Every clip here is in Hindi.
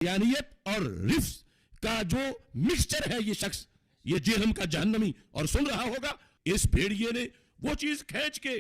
यानियत और रिफ्स का जो मिक्सचर है ये शख्स, ये जेहलम का जहन्नमी, और सुन रहा होगा इस भेड़िए ने वो चीज खींच के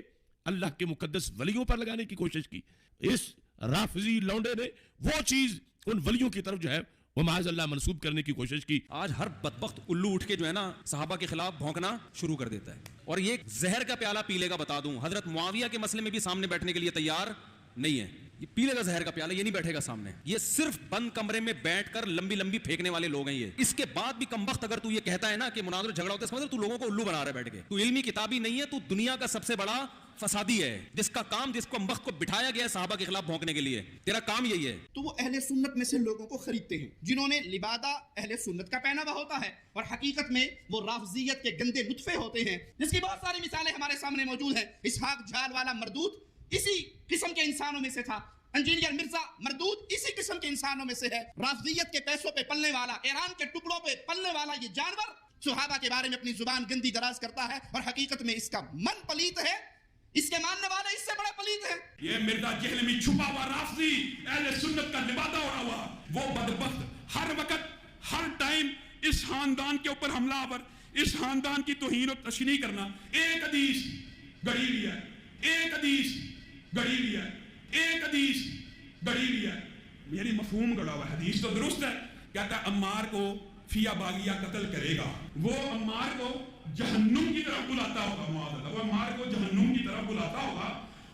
अल्लाह के मुकद्दस वलियों पर लगाने की कोशिश की, इस राफजी लौंडे ने वो चीज उन वलियों की तरफ जो है वो माज़अल्लाह मंसूब करने की कोशिश की। आज हर बदबख्त उल्लू उठ के जो है ना सहाबा के खिलाफ भौंकना शुरू कर देता है, और ये जहर का प्याला पी लेगा। बता दूं, हजरत मुआविया के मसले में भी सामने बैठने के लिए तैयार नहीं है। ये पी लेगा जहर का प्याला, ये नहीं बैठेगा सामने। ये सिर्फ बंद कमरे में बैठकर लंबी लंबी फेंकने वाले लोग हैं ये। इसके बाद भी कमबख्त अगर तू ये कहता है ना कि मुनाज़रा झगड़ा होता है, समझ तू लोगों को उल्लू बना रहा है बैठ के। तू इल्मी किताबी नहीं है, तू दुनिया का सबसे बड़ा फसादी है, जिसका काम, जिसको कमबख्त को बिठाया गया है सहाबा के खिलाफ भौंकने के लिए। तेरा काम यही है। तो वो अहले सुन्नत में से लोगों को खरीदते हैं जिन्होंने लिबादा अहले सुन्नत का पहनावा होता है, और हकीकत में वो राफजियत के गंदे लुत्फे होते हैं, जिसकी बहुत सारी मिसालें हमारे सामने मौजूद हैं। इसहाक झाल वाला मरदूद इसी किस्म के इंसानों में से था। इंजीनियर मिर्जा मरदूद इसी किस्म के इंसानों में से है। राफजियत के पैसों पे पलने वाला, ईरान के टुकड़ों पे पलने वाला ये जानवर सुहाबा के बारे में अपनी जुबान गंदी दराज करता है, और हकीकत में इसका मन पलीत है, इसके मानने वाले इससे बड़े पलीत हैं। ये मिर्जा जेहलमी छुपा हुआ राफजी अहले सुन्नत का लिबादा ओढ़ा हुआ वो बदबख्त हर वक्त हर टाइम इस खानदान के ऊपर हमलावर, इस खानदान की तौहीन और तशनीह करना। एक हदीस गड़ी लिया, एक हदीस गड़ी लिया, एक हदीस गड़ी लिया, यानी मफहूम गड़ा हुआ। हदीस तो दुरुस्त है, कहता है अम्मार को फिया बागिया कत्ल करेगा, वो अम्मार को जहन्नुम की तरफ बुलाता होगा। मुआज़ल्लाह, वो अम्मार को जहन्नुम की तरफ बुलाता होगा,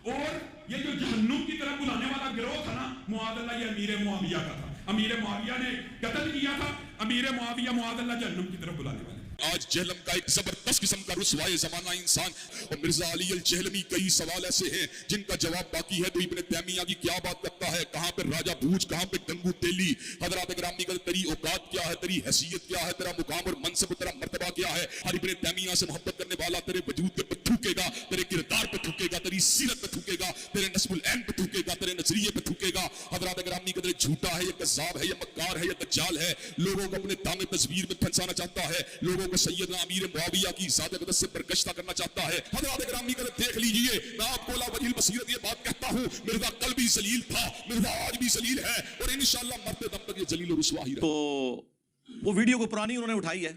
और ये जो जहन्नुम की तरफ बुलाने वाला गिरोह था ना मुआज़ल्लाह, ये अमीर मुआविया का था। अमीर मुआविया ने कत्ल किया था, अमीर मुआविया मुआज़ल्लाह जहन्नुम की तरफ बुलाने वाले। आज जेहलम का एक जबरदस्त किस्म का रुसवाए जमाना इंसान, और मिर्जा अली अल जेहलमी कई सवाल ऐसे हैं जिनका जवाब बाकी है। तो इब्ने तैमिया की क्या बात करता है, कहां पे राजा भूज, कहां पे गंगू तेली। हजरत ग्रामी का तेरी औकात क्या है, तेरी हैसियत क्या है, तेरा मुकाम और मनसब, तेरा मर्तबा क्या है। हर इब्ने तैमिया से मोहब्बत करने वाला तेरे वजूद पे थूकेगा, तेरे किरदार पे थूकेगा, तेरी सीरत पे थूकेगा, तेरे नस्बुल ऐन पे थूकेगा, तेरे नजरिए पे थूकेगा। हजरत ग्रामी का झूठा है, ये कज़्ज़ाब है, ये मक्कार है, ये दज्जाल है, लोगों को अपने दामे तस्वीर में फंसाना चाहता है, लोगों को सैयदना अमीर मुआविया की ज़ात अक़दस से बरगश्ता करना चाहता है। हज़रत ग्रामी का देख लीजिए, मैं आपको ला वजील बसीरत ये बात कहता हूँ, मिर्जा कल भी जलील था, मिर्जा आज भी जलील है, और इंशाअल्लाह मरते दम तक ये जलील और रुसवा ही रहेगा। तो वो वीडियो को पुरानी उन्होंने उठाई है,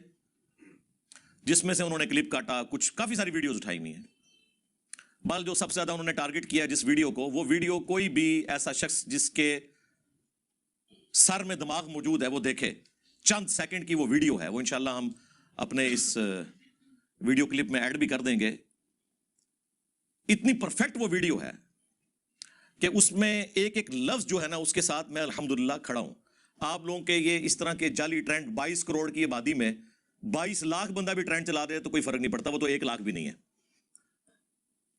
जिसमें से उन्होंने क्लिप काटा, कुछ काफी सारी वीडियोस उठाई हुई हैं। बल जो सबसे ज्यादा उन्होंने टारगेट किया जिस वीडियो को, वो वीडियो कोई भी ऐसा शख्स जिसके सर में दिमाग मौजूद है वो देखे। चंद सेकंड की वो वीडियो है, वो इंशाल्लाह हम अपने इस वीडियो क्लिप में ऐड भी कर देंगे। इतनी परफेक्ट वो वीडियो है कि उसमें एक एक लफ्ज जो है ना उसके साथ मैं अल्हम्दुलिल्लाह खड़ा हूं। आप लोगों के ये इस तरह के जाली ट्रेंड 22 करोड़ की आबादी में 22 लाख बंदा भी ट्रेंड चला दे तो कोई फर्क नहीं पड़ता, वो तो 1 लाख भी नहीं है।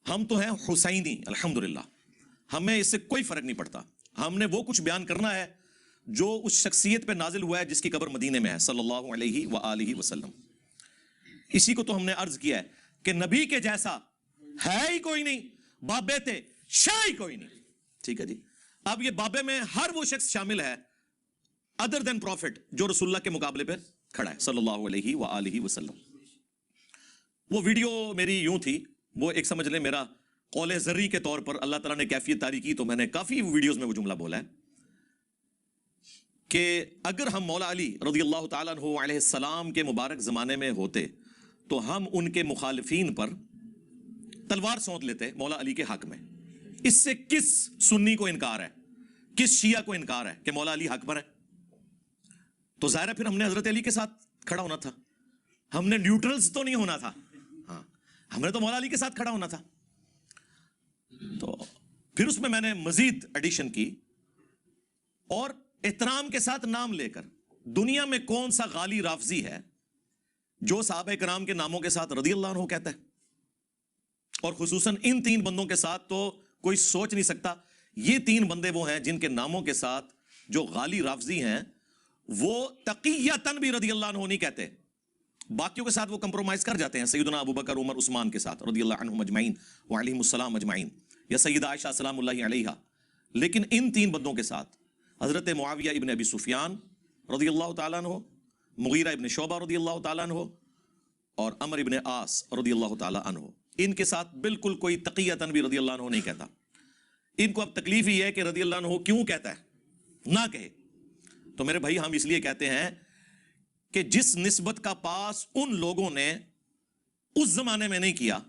हम तो हैं हुसैनी अल्हम्दुलिल्लाह, हमें इससे कोई फर्क नहीं पड़ता। हमने वो कुछ बयान करना है जो उस शख्सियत पे नाजिल हुआ है जिसकी कब्र मदीने में है सल्लल्लाहु अलैहि व आलिहि वसल्लम। इसी को तो हमने अर्ज किया है कि नबी के जैसा है ही कोई नहीं, बाबे थे शाह ही कोई नहीं। ठीक है जी। अब ये बाबे में हर वो शख्स शामिल है अदर देन प्रॉफिट जो रसूलुल्लाह के मुकाबले पे खड़ा है सल्लल्लाहु अलैहि व आलिहि वसल्लम। वो वीडियो मेरी यूं थी, वो एक समझ ले मेरा कौले ज़र्री के तौर पर अल्लाह ताला ने कैफियत तारी की, तो मैंने काफी वीडियोस में वो जुमला बोला है कि अगर हम मौला अली रज़ियल्लाहु ताला अन्हु अलैहि सलाम के मुबारक ज़माने में होते तो हम उनके मुखालिफीन पर तलवार सौंध लेते मौला अली के हक में। इससे किस सुन्नी को इनकार है, किस शिया को इनकार है कि मौला अली हक पर है? तो जाहिर है फिर हमने हजरत अली के साथ खड़ा होना था, हमने न्यूट्रल्स तो नहीं होना था। हाँ, हमने तो मौला अली के साथ खड़ा होना था। तो फिर उसमें मैंने मजीद एडिशन की और एहतराम के साथ नाम लेकर दुनिया में कौन सा गाली राफजी है जो सहाबा कराम के नामों के साथ रज़ियल्लाहु अन्हु कहता है, और खुसूसन इन 3 बंदों के साथ तो कोई सोच नहीं सकता। ये 3 बंदे वो हैं जिनके नामों के साथ जो गाली राफजी हैं वो तक़ियतन भी रज़ियल्लाहु अन्हु नहीं कहते, बाकियों के साथ वो कंप्रोमाइज कर जाते हैं। सैयदना अबू बकर, उमर, उस्मान के साथ रज़ियल्लाहु अन्हुम अजमईन व अलैहिमुस्सलाम अजमईन, या सैयदा आयशा सलामुल्लाहि अलैहा। लेकिन इन 3 बंदों के साथ हजरत मुआविया इब्न अबी सुफियान रज़ियल्लाहु ताला अन्हु, मुगीरा इब्न शोबा रज़ियल्लाहु ताला अन्हु, और अमर इब्न आस रज़ियल्लाहु ताला अन्हु, इनके साथ बिल्कुल कोई तक़ियतन भी रज़ियल्लाहु अन्हु नहीं कहता। इनको अब तकलीफ ही है कि रज़ियल्लाहु अन्हु क्यों कहता है, ना कहे। तो मेरे भाई हम इसलिए कहते हैं कि जिस निस्बत का पास उन लोगों ने उस जमाने में नहीं किया,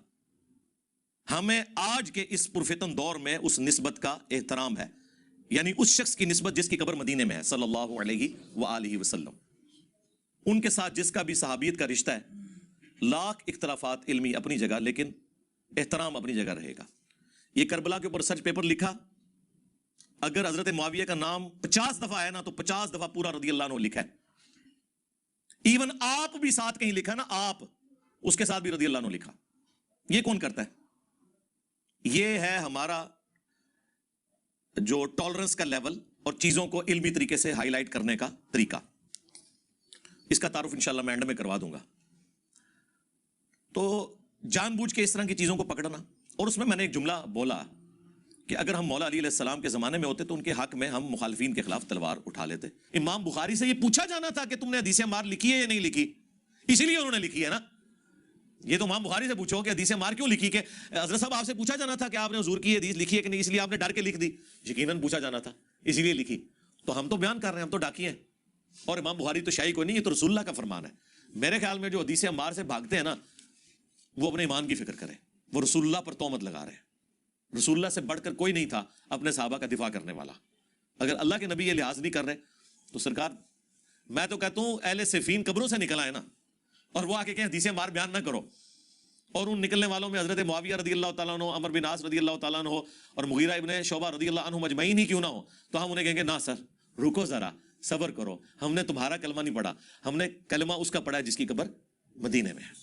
हमें आज के इस पुरफितन दौर में उस निस्बत का एहतराम है, यानी उस शख्स की निस्बत जिसकी कब्र मदीने में है सल्लल्लाहु अलैहि वसल्लम, उनके साथ जिसका भी सहाबियत का रिश्ता है, लाख इख्तलाफात इल्मी अपनी जगह, लेकिन एहतराम अपनी जगह रहेगा। ये करबला के ऊपर सर्च पेपर लिखा, अगर हजरत मुआविया का नाम 50 दफा है ना, तो 50 दफा पूरा रदियल्लाहु अन्हु लिखा है। इवन आप भी साथ कहीं लिखा ना, आप उसके साथ भी रदियल्लाहु अन्हु लिखा। ये कौन करता है? ये है हमारा जो टॉलरेंस का लेवल और चीजों को इल्मी तरीके से हाईलाइट करने का तरीका। इसका तारुफ इंशाल्लाह मैं एंड में करवा दूंगा। तो जानबूझ के इस तरह की चीजों को पकड़ना, और उसमें मैंने एक जुमला बोला कि अगर हम मौला अली अलैहिस्सलाम के जमाने में होते तो उनके हक में हम मुखालिफिन के खिलाफ तलवार उठा लेते। इमाम बुखारी से ये पूछा जाना था कि तुमने हदीस मार लिखी है या नहीं लिखी, इसीलिए उन्होंने लिखी है ना। ये तो इमाम बुखारी से पूछो कि हदीस मार क्यों लिखी, कि हजरत साहब आपसे पूछा जाना था कि आपने हुजूर की हदीस लिखी है कि नहीं, इसलिए आपने डर के लिख दी। यकीनन पूछा जाना था, इसीलिए लिखी। तो हम तो बयान कर रहे हैं, हम तो डाकिए हैं, और इमाम बुखारी तो शाही कोई नहीं, ये तो रसूलुल्लाह का फरमान है। मेरे ख्याल में जो हदीस मार से भागते हैं ना, वो अपने ईमान की फिक्र करें। वो रसूलुल्लाह पर तोहमत लगा रहे हैं। रसूलुल्लाह से बढ़कर कोई नहीं था अपने सहाबा का दिफा करने वाला। अगर अल्लाह के नबी ये लिहाज नहीं कर रहे तो सरकार, मैं तो कहता हूं अहले सिफीन कब्रों से निकल आए ना, और वो आके कहें हदीसें मार बयान ना करो, और उन निकलने वालों में हजरत मुआविया रदियल्लाहु ताला अन्हु, अमर बिन आस रदियल्लाहु ताला अन्हु और मुगीरा इब्न शोबा रदियल्लाहु अन्हु मजमईन ही क्यों ना हो, तो हम उन्हें कहेंगे ना सर रुको जरा, सब्र करो, हमने तुम्हारा कलमा नहीं पढ़ा, हमने कलमा उसका पढ़ा है जिसकी कब्र मदीने में है।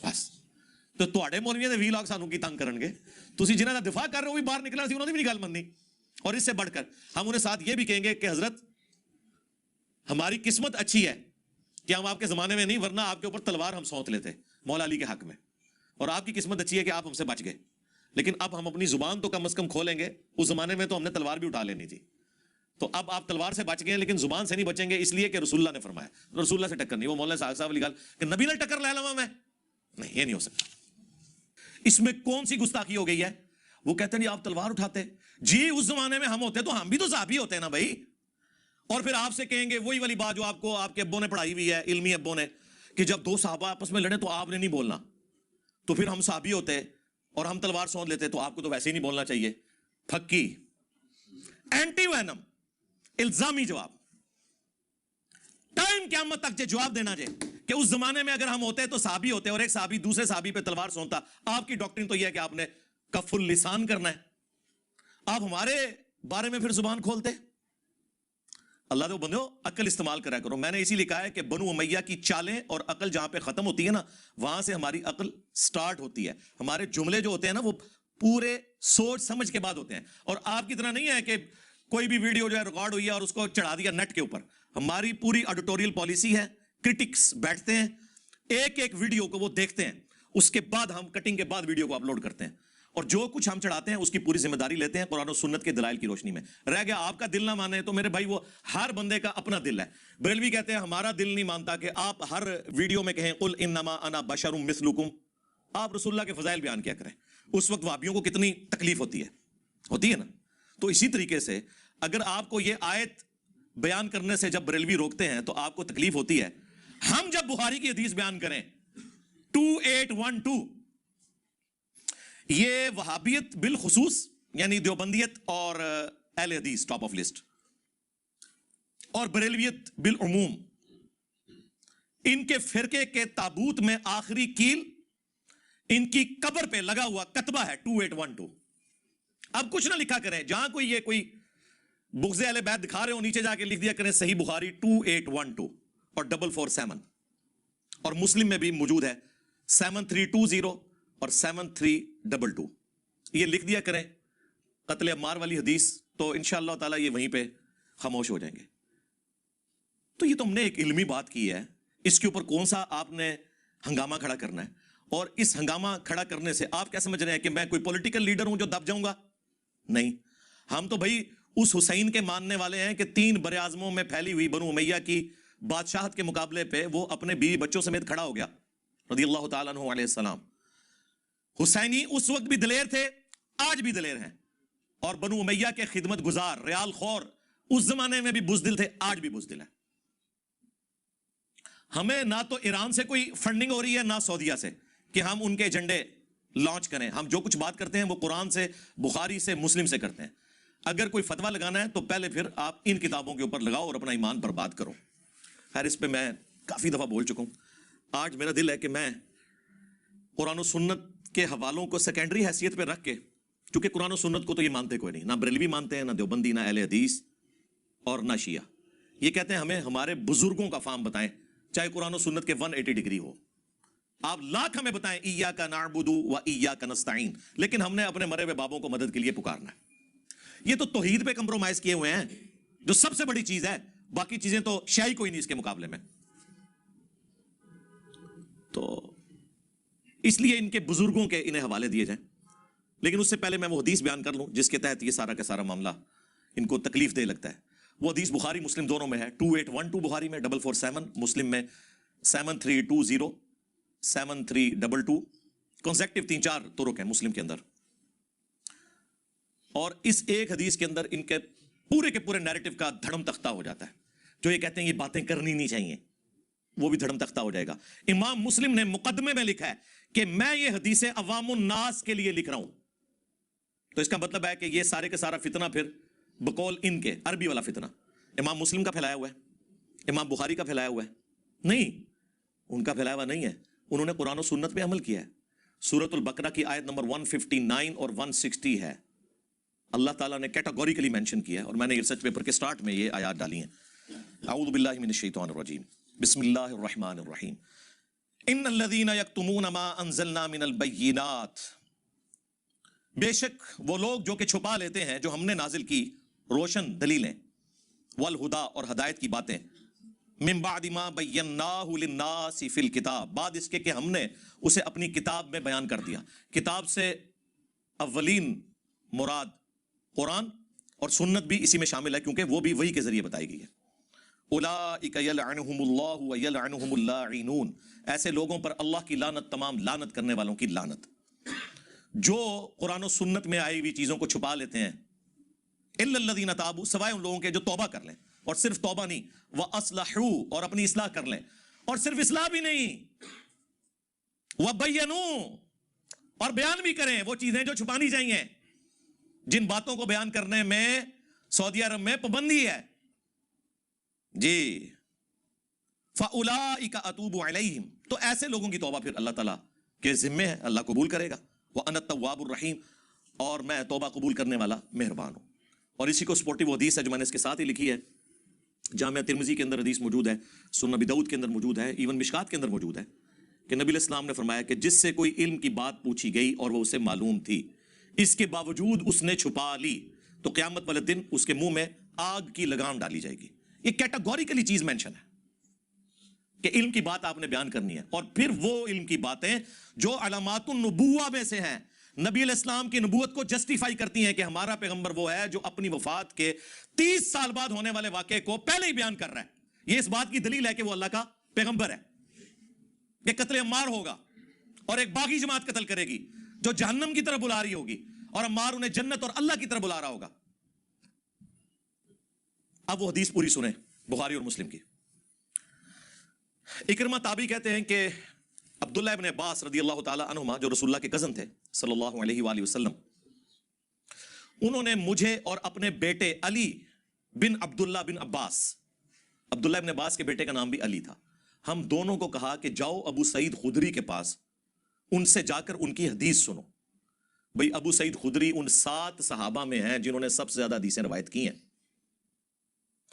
बस। तो ਤੁਹਾਡੇ मौलवियों ने 20 लाख सानू की तंग करनगे, तुसी जिन्हां दा दिफा कर रहे हो भी बाहर निकलना सी, उन्होंने भी नहीं गल मननी। और इससे बढ़कर हम उन्हें साथ ये भी कहेंगे कि हजरत हमारी किस्मत अच्छी है कि हम आपके जमाने में नहीं, वरना आपके ऊपर तलवार हम सौंत लेते मौला अली के हक में, और आपकी किस्मत अच्छी है कि आप हमसे बच गए। लेकिन अब हम अपनी जुबान तो कम से कम खोलेंगे, उस जमाने में तो हमने तलवार भी उठा लेनी थी। तो अब आप तलवार से बच गए, लेकिन जुबान से नहीं बचेंगे, इसलिए कि रसूलुल्लाह ने फरमाया। रसूलुल्लाह से टक्कर नहीं, वो मौलाना साहब वाली गल कि नबी ने टक्कर ले लवा मैं, नहीं, ये नहीं हो सकता। इसमें कौन सी गुस्ताखी हो गई है? वो कहते नहीं आप तलवार उठाते जी, उस जमाने में हम होते तो हम भी तो साहबी होते ना भाई। और फिर आपसे कहेंगे वही वाली बात जो आपको आपके अब्बों ने पढ़ाई हुई है, इल्मी अब्बों ने, कि जब दो साहबा आपस में लड़े तो आपने नहीं बोलना, तो फिर हम साहबी होते और हम तलवार सौंध लेते, तो आपको तो वैसे ही नहीं बोलना चाहिए। फक्की एंटी वैनम इल्जामी जवाब, टाइम क़यामत तक जे जवाब देना जे कि उस जमाने में अगर हम होते तो साहबी होते और एक साहबी दूसरे साहबी पे तलवार सौंधता। आपकी डॉक्ट्रिन तो यह है कि आपने कफुल लिसान करना है, आप हमारे बारे में फिर जुबान खोलते। अल्लाह तो बंदो अकल इस्तेमाल करा करो। मैंने इसीलिए कहा है कि बनु उमैया की चालें और अकल जहां पे खत्म होती है ना, वहां से हमारी अकल स्टार्ट होती है। हमारे जुमले जो होते हैं ना, वो पूरे सोच समझ के बाद होते हैं। और आपकी तरह नहीं है कि कोई भी वीडियो जो है रिकॉर्ड हुई है और उसको चढ़ा दिया नेट के ऊपर। हमारी पूरी एडिटोरियल पॉलिसी है, क्रिटिक्स बैठते हैं, एक एक वीडियो को वो देखते हैं, उसके बाद हम कटिंग के बाद वीडियो को अपलोड करते हैं, और जो कुछ हम चढ़ाते हैं उसकी पूरी जिम्मेदारी लेते हैं कुरान और सुन्नत के दलाइल की रोशनी में। रह गया आपका दिल ना माने तो मेरे भाई वो हर बंदे का अपना दिल है। बरेलवी कहते हैं हमारा दिल नहीं मानता कि आप हर वीडियो में कहें कुल इन्नमा अना बशरुम मिस्लुकुम, आप रसूलुल्लाह के फजाइल बयान किया करें। उस वक्त वाबियों को कितनी तकलीफ होती है ना। तो इसी तरीके से अगर आपको ये आयत बयान करने से जब बरेलवी रोकते हैं तो आपको तकलीफ होती है। हम जब बुखारी की हदीस बयान करें 2812, ये वहाबियत बिल खुसूस यानी देवबंदियत और अहले हदीस टॉप ऑफ लिस्ट, और बरेलवियत बिल उमूम, इनके फिरके के ताबूत में आखिरी कील इनकी कब्र पे लगा हुआ कतबा है 2812। अब कुछ ना लिखा करें, जहां कोई ये कोई बुग़्ज़े अहले बैत दिखा रहे हो नीचे जाके लिख दिया करें सही बुखारी 2812 और 447, और मुस्लिम में भी मौजूद है 7320 और 7322। ये लिख दिया करें कत्ल अम्मार वाली हदीस, तो इंशाअल्लाह ताला ये वहीं पे खामोश हो जाएंगे। तो ये तो हमने एक इल्मी बात की है, इसके ऊपर कौन सा आपने हंगामा खड़ा करना है? और इस हंगामा खड़ा करने से आप क्या समझ रहे हैं कि मैं कोई पॉलिटिकल लीडर हूं जो दब जाऊंगा? नहीं, हम तो भाई उस हुसैन के मानने वाले हैं कि 3 बरे-आज़मों में फैली हुई बनु उमैया की बादशाहत के मुकाबले पे वो अपने बीवी बच्चों समेत खड़ा हो गया रज़ियल्लाहु ताला अन्हु अलैहि सलाम। हुसैनी उस वक्त भी दिलेर थे, आज भी दिलेर हैं, और बनु उमैया के खिदमत गुजार, रियाल खौर उस जमाने में भी बुज़दिल थे, आज भी बुज़दिल है। हमें ना तो ईरान से कोई फंडिंग हो रही है ना सऊदीया से कि हम उनके एजेंडे लॉन्च करें। हम जो कुछ बात करते हैं वो कुरान से, बुखारी से, मुस्लिम से करते हैं। अगर कोई फतवा लगाना है तो पहले फिर आप इन किताबों के ऊपर लगाओ और अपना ईमान बर्बाद करो। खैर, इस पे मैं काफी दफा बोल चुका हूं। आज मेरा दिल है कि मैं कुरान और सुन्नत के हवालों को सेकेंडरी हैसियत पे रख के, क्योंकि कुरान और सुन्नत को तो ये मानते कोई नहीं, ना बरेलवी मानते हैं, ना देवबंदी, ना अहले हदीस और ना शिया। ये कहते हैं हमें हमारे बुजुर्गों का फार्म बताएं, चाहे कुरान और सुन्नत के 180 डिग्री हो। आप लाख हमें बताएं इय्याका नअबुदु व इय्याका नस्तईन, लेकिन हमने अपने मरे हुए बाबों को मदद के लिए पुकारना है। ये तो तौहीद पे कंप्रोमाइज किए हुए हैं, जो सबसे बड़ी चीज है। बाकी चीजें तो शाही कोई नहीं इसके मुकाबले में। तो इसलिए इनके बुजुर्गों के इन्हें हवाले दिए जाएं। लेकिन उससे पहले मैं वो हदीस बयान कर लूं जिसके तहत ये सारा का सारा मामला इनको तकलीफ दे लगता है। वो हदीस बुखारी मुस्लिम दोनों में है। 2812 बुखारी में, 447 मुस्लिम में, 7320 7322 कॉन्सेक्टिव 3-4 तुरुक है मुस्लिम के अंदर। और इस एक हदीस के अंदर इनके पूरे के पूरे नैरेटिव का धड़म तख्ता हो जाता है। जो ये कहते हैं ये बातें करनी नहीं चाहिए, वो भी धड़म तख्ता हो जाएगा। इमाम मुस्लिम ने मुकदमे में लिखा है कि मैं ये हदीसें अवामुन नास के लिए लिख रहा हूं। तो इसका मतलब है कि ये सारे के सारा फितना फिर बकौल इनके अरबी वाला फितना इमाम मुस्लिम का फैलाया हुआ है, इमाम बुखारी का फैलाया हुआ है। नहीं, उनका फैलाया हुआ नहीं है। उन्होंने कुरान और सुन्नत पे अमल किया है। सूरतुल बकरा की आयत नंबर 159 और 160 है। अल्लाह ताला ने कैटेगोरिकली मेंशन किया है, और मैंने रिसर्च पेपर के स्टार्ट में ये आयत डाली है। अऊज़ु बिल्लाहि मिनश शैतानिर रजीम, बिस्मिल्लाहिर रहमानिर रहीम। इन्नल्लज़ीना यक्तुमूना मा अंज़लना मिनल बय्यिनात, बेशक वो लोग जो कि छुपा लेते हैं जो हमने नाजिल की रोशन दलीलें, वल हुदा और हदायत की बातें, मिन बादि मा बय्यन्नाहु लिन्नासि फिल किताब, बाद इसके कि हमने उसे अपनी किताब में बयान कर दिया। किताब से अव्वलीन मुराद कुरान और सुन्नत भी इसी में शामिल है, क्योंकि वो भी वही के जरिए बताई गई है। उलाइका यलअनुहुमुल्लाहु व यलअनुहुमुल लाइनून, ऐसे लोगों पर अल्लाह की लानत, तमाम लानत करने वालों की लानत, जो कुरान और सुन्नत में आई हुई चीजों को छुपा लेते हैं। इल्लल्लज़ीना ताबू, सवाए उन लोगों के जो तौबा कर लें, और सिर्फ तौबा नहीं, व अस्लहू, और अपनी इस्लाह कर लें, और सिर्फ इस्लाह भी नहीं, व बय्यनू, और बयान भी करें वो चीजें जो छुपानी चाहिए। जिन बातों को बयान करने में सऊदी अरब में पाबंदी है जी। फ़उलाइका अतूबु अलैहिम, तो ऐसे लोगों की तौबा फिर अल्लाह ताला के जिम्मे है, अल्लाह कबूल करेगा। व अना तव्वाबुर रहीम, और मैं तौबा कबूल करने वाला मेहरबान हूं। और इसी को स्पोर्टिव हदीस है जो मैंने इसके साथ ही लिखी है। जामिया तिर्मिज़ी के अंदर हदीस मौजूद है, सुनन नबी दाऊद के अंदर मौजूद है, इवन मिशकात के अंदर मौजूद है कि नबी इस्लाम ने फरमाया कि जिससे कोई इल्म की बात पूछी गई और वो उसे मालूम थी, इसके बावजूद उसने छुपा ली, तो क़यामत वाले दिन उसके मुंह में आग की लगाम डाली जाएगी। ये कैटेगोरिकली चीज मेंशन है कि इल्म की बात आपने बयान करनी है। और फिर वो इल्म की बातें जो अलामातुन नबुव्वा में से हैं, नबी अलैहिस्सलाम की नबूवत को जस्टिफाई करती हैं कि हमारा पैगंबर वो है जो अपनी वफात के 30 साल बाद होने वाले वाक़े को पहले ही बयान कर रहा है। ये इस बात की दलील है कि वो अल्लाह का पैगंबर है। कि कत्ल अम्मार होगा और एक बागी जमात कत्ल करेगी जो जहन्नम की तरफ बुला रही होगी, और अम्मार उन्हें जन्नत और अल्लाह की तरफ बुला रहा होगा। अब वो हदीस पूरी सुने, बुखारी और मुस्लिम की। इकरमा ताबी कहते हैं कि अब्दुल्लाह इब्न अब्बास रदियल्लाहु ताला अन्हुमा, जो रसूलुल्लाह के कज़न थे सल्लल्लाहु अलैहि वसल्लम, उन्होंने मुझे और अपने बेटे अली बिन अब्दुल्लाह बिन अब्बास, अब्दुल्लाह इब्न अब्बास के बेटे का नाम भी अली था, हम दोनों को कहा कि जाओ अबू सईद खुदरी के पास, उनसे जाकर उनकी हदीस सुनो। भाई अबू सईद खुदरी उन 7 सहाबा में हैं जिन्होंने सबसे ज्यादा हदीसें रवायत की हैं।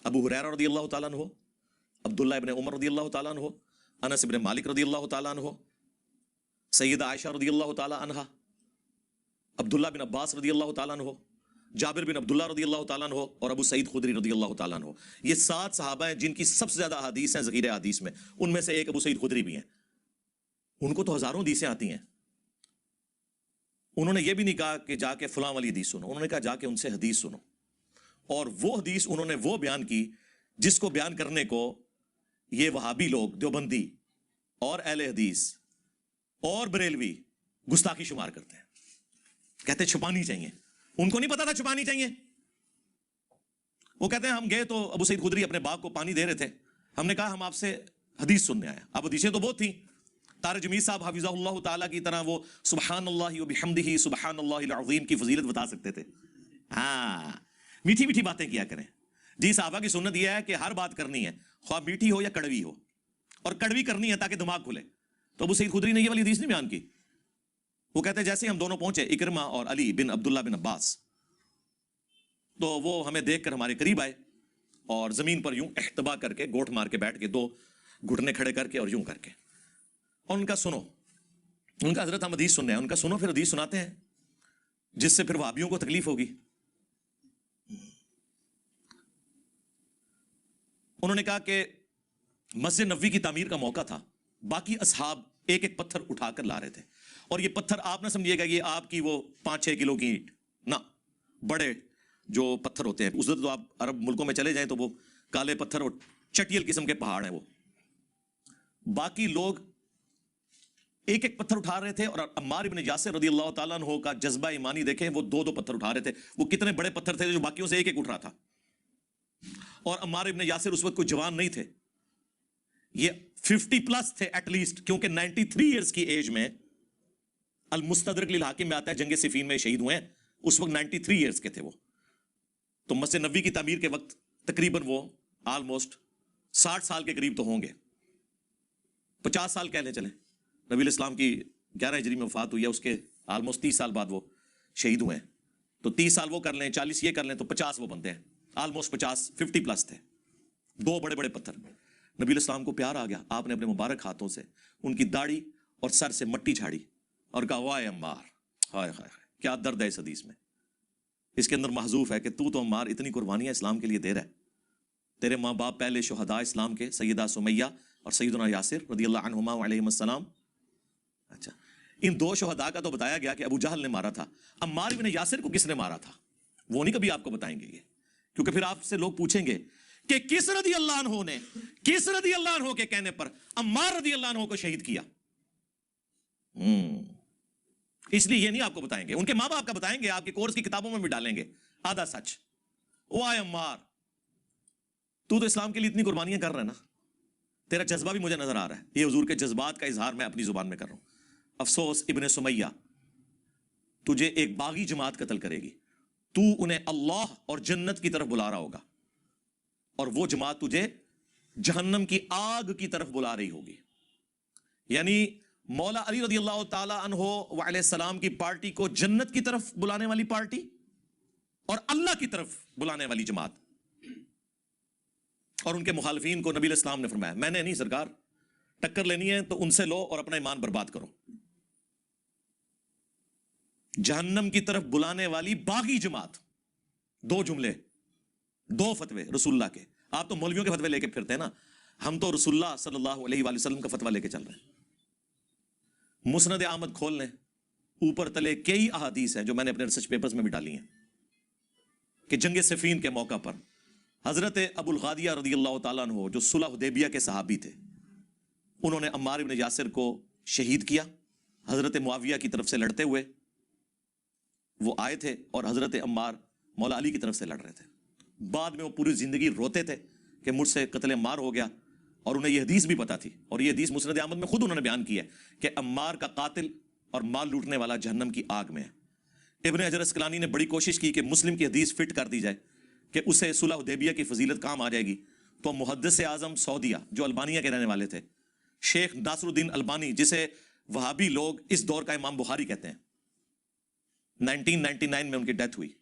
अबू हुरैरा रदियल्लाहु ताला अन्हु, अब्दुल्लाह इब्न उमर रदियल्लाहु ताला अन्हु, अनस इब्न मालिक रदियल्लाहु ताला अन्हु, सैयदा आयशा रदियल्लाहु ताला अन्हा, अब्दुल्लाह बिन अब्बास रदियल्लाहु ताला अन्हु, जाबिर बिन अब्दुल्लाह रदियल्लाहु ताला अन्हु और अबू सईद खुदरी रदियल्लाहु ताला अन्हु। ये 7 सहाबा हैं जिनकी सबसे ज्यादा हदीस हैं ज़ख़ीरे हदीस में। उनमें से एक अबू सईद खुदरी भी हैं। उनको तो हजारों हदीसें आती हैं। उन्होंने ये भी नहीं कहा कि जाके फलां वाली हदीस सुनो, उन्होंने कहा जाके उनसे हदीस सुनो। और वो हदीस उन्होंने वो बयान की जिसको बयान करने को ये वहाबी लोग, देवबंदी और अहले हदीस और बरेलवी गुस्ताखी शुमार करते हैं। कहते छुपानी चाहिए। उनको नहीं पता था छुपानी चाहिए। वो कहते हैं हम गए तो अबू सईद खुदरी अपने बाग को पानी दे रहे थे, हमने कहा हम आपसे हदीस सुनने आए। अब हदीसें तो बहुत थी, तार जमीर साहब हाफिज़हुल्लाह ताला की तरह वो सुबहानल्लाहि व बिहम्दिही सुबहानल्लाहिल अज़ीम की फजीलत बता सकते थे। हाँ, मीठी मीठी बातें किया करें जी। साहबा की सुन्नत यह है कि हर बात करनी है, ख्वाह मीठी हो या कड़वी हो, और कड़वी करनी है ताकि दिमाग खुले। तो अबू सईद खुदरी ने ये वाली हदीस नहीं बयान की। वो कहते हैं जैसे हम दोनों पहुंचे, इकरमा और अली बिन अब्दुल्ला बिन अब्बास, तो वो हमें देखकर हमारे करीब आए और जमीन पर यूं एहतबा करके गोठ मार के बैठ के, दो घुटने खड़े करके और यूं करके, और उनका सुनो, उनका हजरत हम हदीस सुन रहे हैं, उनका सुनो, फिर हदीस सुनाते हैं जिससे फिर वहाबियों को तकलीफ होगी। उन्होंने कहा कि मस्जिद नबवी की तामीर का मौका था, बाकी असहाब एक एक पत्थर उठाकर ला रहे थे, और ये पत्थर आप ना समझिएगा ये आपकी वो 5-6 किलो की ईंट ना, बड़े जो पत्थर होते हैं, उधर तो आप अरब मुल्कों में चले जाएं तो वो काले पत्थर और चटियल किस्म के पहाड़ हैं वो। बाकी लोग एक एक पत्थर उठा रहे थे, और अम्मार इब्न यासिर रज़ियल्लाहु ताला अन्हु का जज्बा ईमानी देखें, वो 2-2 पत्थर उठा रहे थे। वो कितने बड़े पत्थर थे जो बाकियों से एक एक उठ रहा था। और अम्मार इब्न यासिर उस वक्त कोई जवान नहीं थे, ये 50+ थे एटलीस्ट, क्योंकि 93 ईयर्स की एज में अल मुस्तदरक लिल हाकिम में आता है जंग सिफीन में शहीद हुए हैं, उस वक्त 93 ईयर्स के थे वो। तो मस्जिद नबवी की तामीर के वक्त तकरीबन वो ऑलमोस्ट 60 साल के करीब तो होंगे, 50 साल कह लें चले। नबी इस्लाम की 11 हिजरी में वफात हुई है, उसके ऑलमोस्ट 30 साल बाद वो शहीद हुए हैं। तो 30 साल वो कर लें, 40 ये कर लें, तो 50 वो बनते हैं, ऑलमोस्ट 50 थे। 2 बड़े बड़े पत्थर। नबी इस्लाम को प्यार आ गया, आपने अपने मुबारक हाथों से उनकी दाढ़ी और सर से मट्टी झाड़ी और कहा वाह अम्मार, हाय हाय हाय, क्या दर्द है इस हदीस में। इसके अंदर महजूफ है कि तू तो अम्मार इतनी कुर्बानियां इस्लाम के लिए दे रहा है, तेरे माँ बाप पहले शुहदा इस्लाम के सैयदा सुमैया और सैयदना यासिर रज़ियल्लाहु अन्हुमा व अलैहिमुस्सलाम। अच्छा, इन 2 शुहदा का तो बताया गया कि अबू जहल ने मारा था। अम्मार इब्न यासिर को किसने मारा था वो नहीं कभी आपको बताएंगे ये, क्योंकि फिर आपसे लोग पूछेंगे कि किस रज़ियल्लाहु अन्हु ने, किस रज़ियल्लाहु अन्हु के कहने पर अम्मार रज़ियल्लाहु अन्हु को शहीद किया। इसलिए ये नहीं आपको बताएंगे, उनके माँ बाप का बताएंगे, आपके कोर्स की किताबों में भी डालेंगे आधा सच। ओ आय अम्मार, तू तो इस्लाम के लिए इतनी कुर्बानियां कर रहा है ना, तेरा जज्बा भी मुझे नजर आ रहा है, ये हुजूर के जज्बात का इजहार मैं अपनी जुबान में कर रहा हूं। अफसोस इब्ने सुमैया, तुझे एक बागी जमात कत्ल करेगी, तू उन्हें अल्लाह और जन्नत की तरफ बुला रहा होगा, और वो जमात तुझे जहन्नम की आग की तरफ बुला रही होगी। यानी मौला अली रज़ियल्लाहु ताला अन्हु व अलैहिस्सलाम की पार्टी को जन्नत की तरफ बुलाने वाली पार्टी और अल्लाह की तरफ बुलाने वाली जमात। और उनके मुखालिफीन को नबी इस्लाम ने फरमाया, मैंने नहीं सरकार, टक्कर लेनी है तो उनसे लो और अपना ईमान बर्बाद करो। जहन्नम की तरफ बुलाने वाली बागी जमात। 2 जुमले, 2 फतवे रसूलुल्लाह के। आप तो मौलवियों के फतवे लेके फिरते हैं ना, हम तो रसूलुल्लाह सल्लल्लाहु अलैहि वसल्लम का फतवा लेके चल रहे हैं। मुस्नद अहमद खोल लें, ऊपर तले कई अहादीस हैं जो मैंने अपने रिसर्च पेपर्स में भी डाली हैं कि जंग सिफीन के मौका पर हजरत अबुल गादिया रज़ियल्लाहु ताला अन्हु, जो सुलह हुदैबिया के सहाबी थे, उन्होंने अम्मार इब्न यासिर को शहीद किया। हजरत मुआविया की तरफ से लड़ते हुए वो आए थे और हजरत अम्मार मौला अली की तरफ से लड़ रहे थे। बाद में वो पूरी जिंदगी रोते थे कि मुझसे कत्ल अम्मार हो गया, और उन्हें यह हदीस भी पता थी, और यह हदीस मुस्नद अहमद में खुद उन्होंने बयान किया कि अम्मार का कातिल और माल लूटने वाला जहन्नम की आग में है। इब्न हजर अस्कलानी ने बड़ी कोशिश की कि मुस्लिम की हदीस फिट कर दी जाए कि उसे सुलह हुदैबिया की फजीलत काम आ जाएगी। तो मुहद्दिस आजम सऊदिया, जो अल्बानिया के रहने वाले थे, शेख नासरुद्दीन अल्बानी, जिसे वहाबी लोग इस दौर का इमाम बुखारी कहते हैं, 1999 में उनकी डेथ हुई।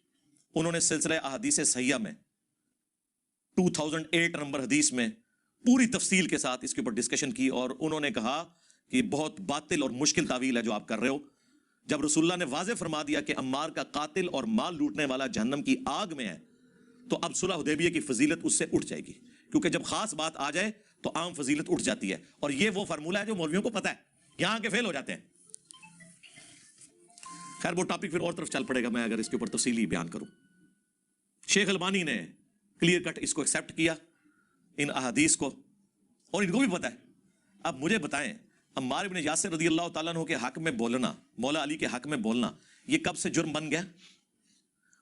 उन्होंने सिलसिला अहादीस सहिया में 2008 नंबर हदीस में पूरी तफसील के साथ इसके ऊपर डिस्कशन की, और उन्होंने कहा कि बहुत बातिल और मुश्किल तावील है जो आप कर रहे हो। जब रसूलुल्लाह ने वाज़े फरमा दिया कि अम्मार का कातिल और माल लूटने वाला जहन्नम की आग में है, तो अब सुलह हुदैबिया की फजीलत उससे उठ जाएगी, क्योंकि जब खास बात आ जाए तो आम फजीलत उठ जाती है। और ये वो फार्मूला है जो मौलवियों को पता है, यहां के फेल हो जाते हैं। खैर, वो टॉपिक फिर और तरफ चल पड़ेगा, मैं अगर इसके ऊपर तफसीली बयान करूं। शेख अल्बानी ने क्लियर कट इसको एक्सेप्ट किया, इन अहादीस को, और इनको भी पता है। अब मुझे बताएं, अम्मार इब्न यासिर रज़ियल्लाहु ताला अन्हु के हक में बोलना, मौला अली के हक में बोलना, ये कब से जुर्म बन गया?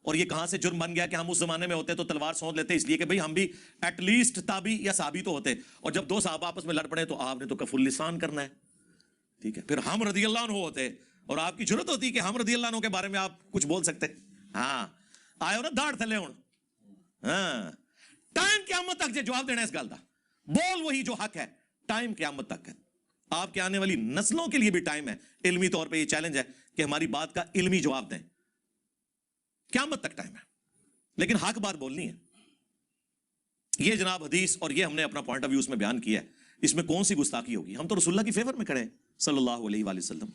और ये कहां से जुर्म बन गया कि हम उस जमाने में होते तो तलवार सौंध लेते, इसलिए कि भाई हम भी एटलीस्ट ताबी या साहबी तो होते, और जब दो साहब आपस में लड़ पड़े तो आपने तो कफुल लिसान करना है, ठीक है। फिर हम रदी अल्लाह अन्हु होते और आपकी जरूरत होती कि हम रदी अल्लाह अन्हु के बारे में आप कुछ बोल सकते। हाँ आयो ना दाड़ थले हुण। हाँ टाइम क़यामत तक जे जवाब देना इस गल दा, बोल वही जो हक है, टाइम क़यामत तक है। आपके आने वाली नस्लों के लिए भी टाइम है। इल्मी तौर पे ये चैलेंज है कि हमारी बात का इल्मी जवाब दें, क़यामत तक टाइम है, लेकिन हक बात बोलनी है। ये जनाब हदीस और ये हमने अपना पॉइंट ऑफ व्यू उसमें बयान किया है, इसमें कौन सी गुस्ताखी होगी? हम तो रसूलुल्लाह की फेवर में खड़े हैं सल्लल्लाहु अलैहि वसल्लम।